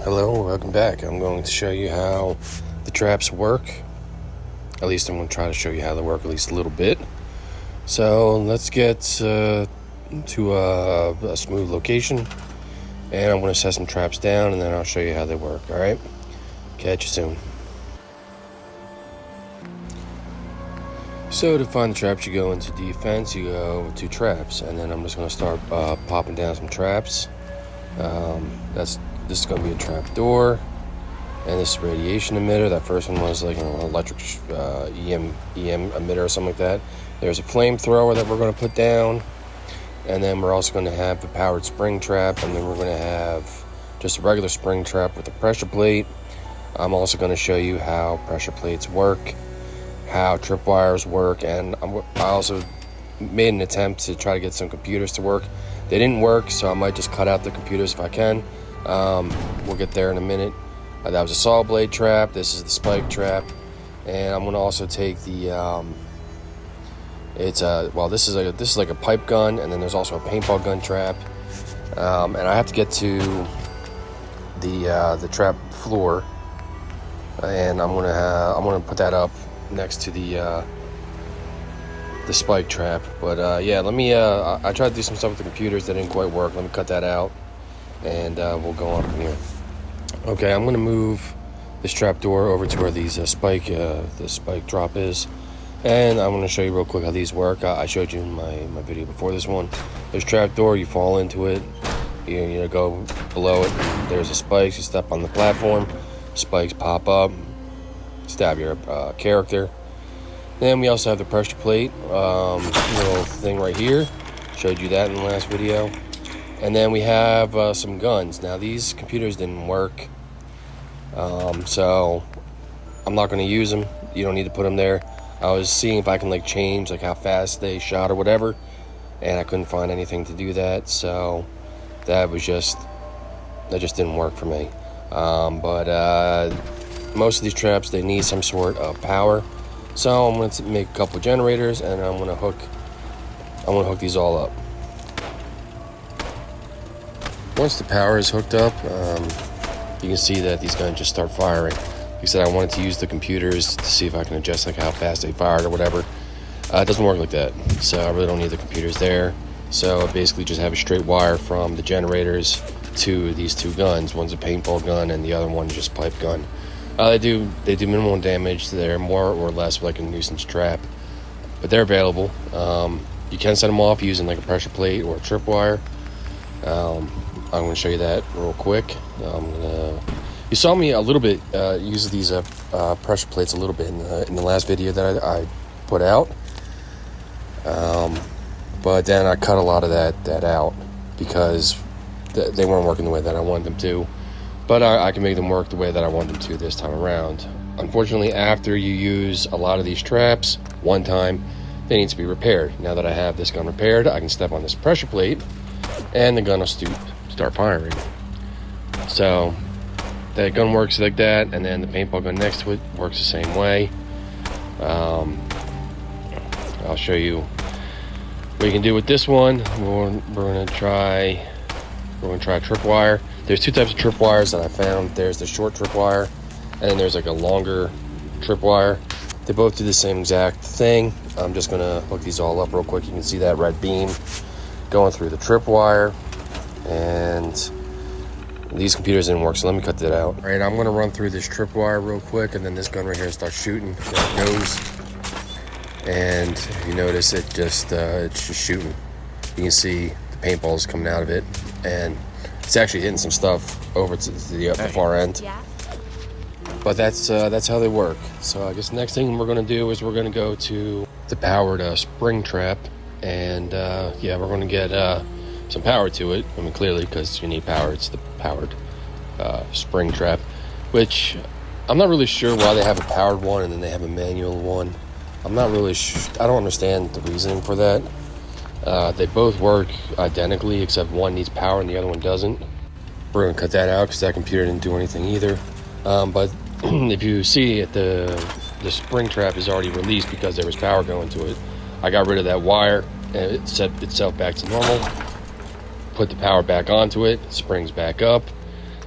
Hello, welcome back. I'm going to show you how the traps work. At least I'm going to try to show you how they work at least a little bit. So let's get to a smooth location, and I'm going to set some traps down, and then I'll show you how they work. All right, catch you soon. So to find the traps, you go into defense, you go to traps, and then I'm just going to start popping down some traps. This is going to be a trap door, and this is radiation emitter. That first one was like an electric EM emitter or something like that. There's a flamethrower that we're going to put down, and then we're also going to have the powered spring trap, and then we're going to have just a regular spring trap with a pressure plate. I'm also going to show you how pressure plates work, how tripwires work, and I also made an attempt to try to get some computers to work. They didn't work, so I might just cut out the computers if I can. We'll get there in a minute. That was a saw blade trap. This is the spike trap, and I'm going to also take the this is like a pipe gun, and then there's also a paintball gun trap. And I have to get to the trap floor, and I'm gonna put that up next to the spike trap. But yeah, let me I tried to do some stuff with the computers that didn't quite work. Let me cut that out, and we'll go on from here. Okay, I'm gonna move this trap door over to where these the spike drop is, and I'm gonna show you real quick how these work. I showed you in my video before this one. There's trap door, you fall into it, you go below it, there's a spikes, you step on the platform, spikes pop up, stab your character. Then we also have the pressure plate, little thing right here. Showed you that in the last video. And then we have some guns. Now these computers didn't work, so I'm not going to use them. You don't need to put them there. I was seeing if I can change how fast they shot or whatever, and I couldn't find anything to do that. So that just didn't work for me. But most of these traps, they need some sort of power. So I'm going to make a couple of generators, and I'm going to hook these all up. Once the power is hooked up, you can see that these guns just start firing. Like I said, I wanted to use the computers to see if I can adjust how fast they fired or whatever. It doesn't work like that, so I really don't need the computers there. So I basically just have a straight wire from the generators to these two guns. One's a paintball gun, and the other one is just a pipe gun. They do minimal damage. They're more or less like a nuisance trap, but they're available. You can set them off using a pressure plate or a tripwire. I'm going to show you that real quick. You saw me a little bit use these pressure plates a little bit in the last video that I put out, but then I cut a lot of that out because they weren't working the way that I wanted them to. But I can make them work the way that I want them to this time around. Unfortunately, after you use a lot of these traps one time, they need to be repaired. Now that I have this gun repaired, I can step on this pressure plate, and the gun will start firing. So that gun works like that, and then the paintball gun next to it works the same way. I'll show you what you can do with this one. We're going to try a tripwire. There's two types of tripwires that I found. There's the short tripwire, and then there's a longer tripwire. They both do the same exact thing. I'm just going to hook these all up real quick. You can see that red beam going through the tripwire, and these computers didn't work, so let me cut that out. All right, I'm going to run through this tripwire real quick, and then this gun right here starts shooting. There it goes, and if you notice, it's just shooting. You can see the paintballs coming out of it, and it's actually hitting some stuff over to the far end. Yeah. But that's how they work. So I guess the next thing we're going to do is we're going to go to the powered spring trap, and yeah, we're going to get some power to it. I mean, clearly, because you need power. It's the powered spring trap, which I'm not really sure why they have a powered one and then they have a manual one. I'm not really I don't understand the reasoning for that. They both work identically, except one needs power and the other one doesn't. We're going to cut that out because that computer didn't do anything either. But if you see it, the spring trap is already released because there was power going to it. I got rid of that wire, and it set itself back to normal. Put the power back onto it, springs back up.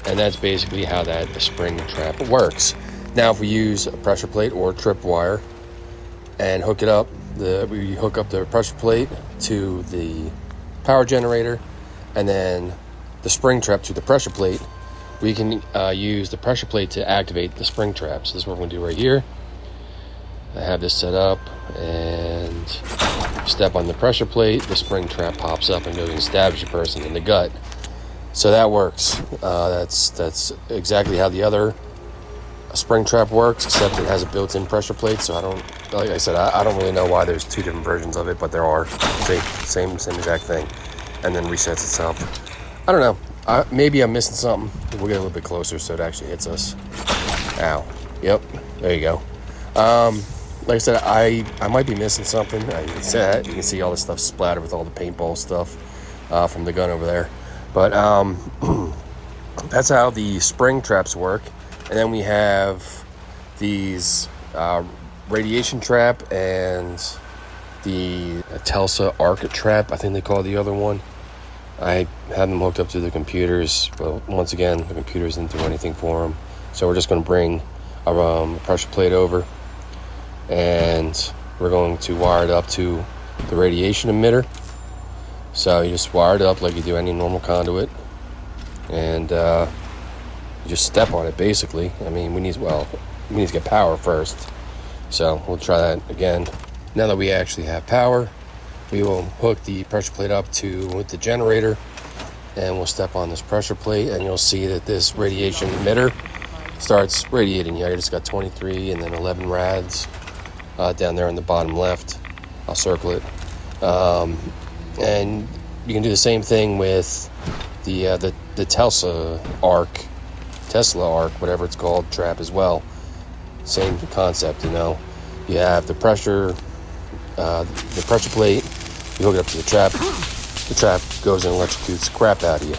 And that's basically how that spring trap works. Now if we use a pressure plate or tripwire and hook it up, we hook up the pressure plate to the power generator and then the spring trap to the pressure plate, we can use the pressure plate to activate the spring trap. So this is what we're going to do right here. I have this set up, and step on the pressure plate, the spring trap pops up and goes and stabs your person in the gut. So that works. That's exactly how the other spring trap works, except it has a built-in pressure plate. So like I said, I don't really know why there's two different versions of it, but there are. Same exact thing, and then resets itself. I don't know. Maybe I'm missing something. We'll get a little bit closer so it actually hits us. Ow. Yep. There you go. Like I said, I might be missing something. You can see all this stuff splattered with all the paintball stuff from the gun over there. But that's how the spring traps work. And then we have these radiation trap and the Telsa arc trap, I think they call the other one. I had them hooked up to the computers, but once again, the computers didn't do anything for them. So we're just going to bring a pressure plate over, and we're going to wire it up to the radiation emitter. So you just wire it up like you do any normal conduit, and you just step on it basically. I mean, we need to get power first. So we'll try that again. Now that we actually have power, we will hook the pressure plate up with the generator, and we'll step on this pressure plate, and you'll see that this radiation emitter starts radiating. Here I just got 23 and then 11 rads down there on the bottom left. I'll circle it. And you can do the same thing with the Tesla arc, whatever it's called, trap as well. Same concept, you know. You have the pressure plate, you hook it up to the trap goes and electrocutes the crap out of you.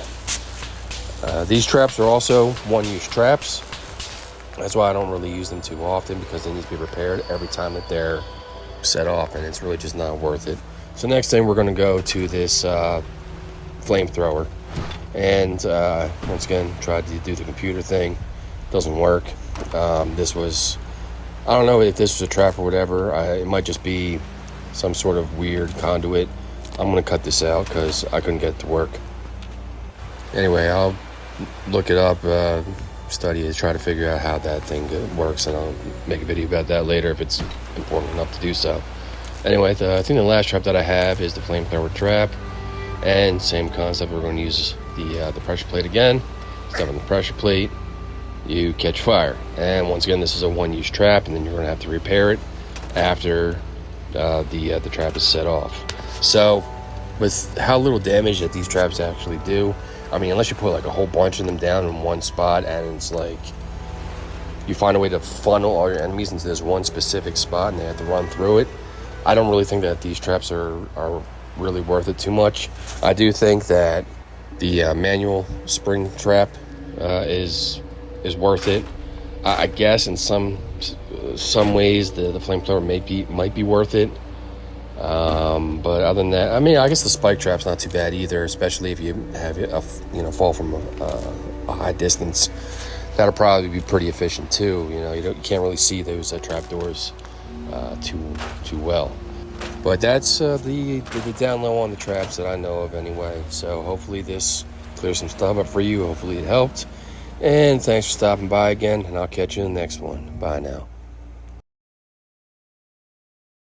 These traps are also one-use traps. That's why I don't really use them too often, because they need to be repaired every time that they're set off, and it's really just not worth it. So next thing, we're going to go to this flamethrower, and once again tried to do the computer thing. Doesn't work. This was, I don't know if this was a trap or whatever. It might just be some sort of weird conduit. I'm going to cut this out because I couldn't get it to work. Anyway, I'll look it up, study it, try to figure out how that thing works, and I'll make a video about that later if it's important enough to do so. Anyway, I think the last trap that I have is the flamethrower trap, and same concept. We're going to use the pressure plate again. Step on the pressure plate, you catch fire, and once again, this is a one-use trap, and then you're going to have to repair it after the trap is set off. So with how little damage that these traps actually do, I mean, unless you put like a whole bunch of them down in one spot, and it's like you find a way to funnel all your enemies into this one specific spot and they have to run through it, I don't really think that these traps are really worth it too much. I do think that the manual spring trap is worth it. I guess in some ways the flamethrower might be worth it. But other than that, I mean, I guess the spike trap's not too bad either, especially if you have fall from a high distance. That'll probably be pretty efficient too. You can't really see those trapdoors too well. But that's the down low on the traps that I know of anyway. So hopefully this clears some stuff up for you. Hopefully it helped. And thanks for stopping by again, and I'll catch you in the next one. Bye now.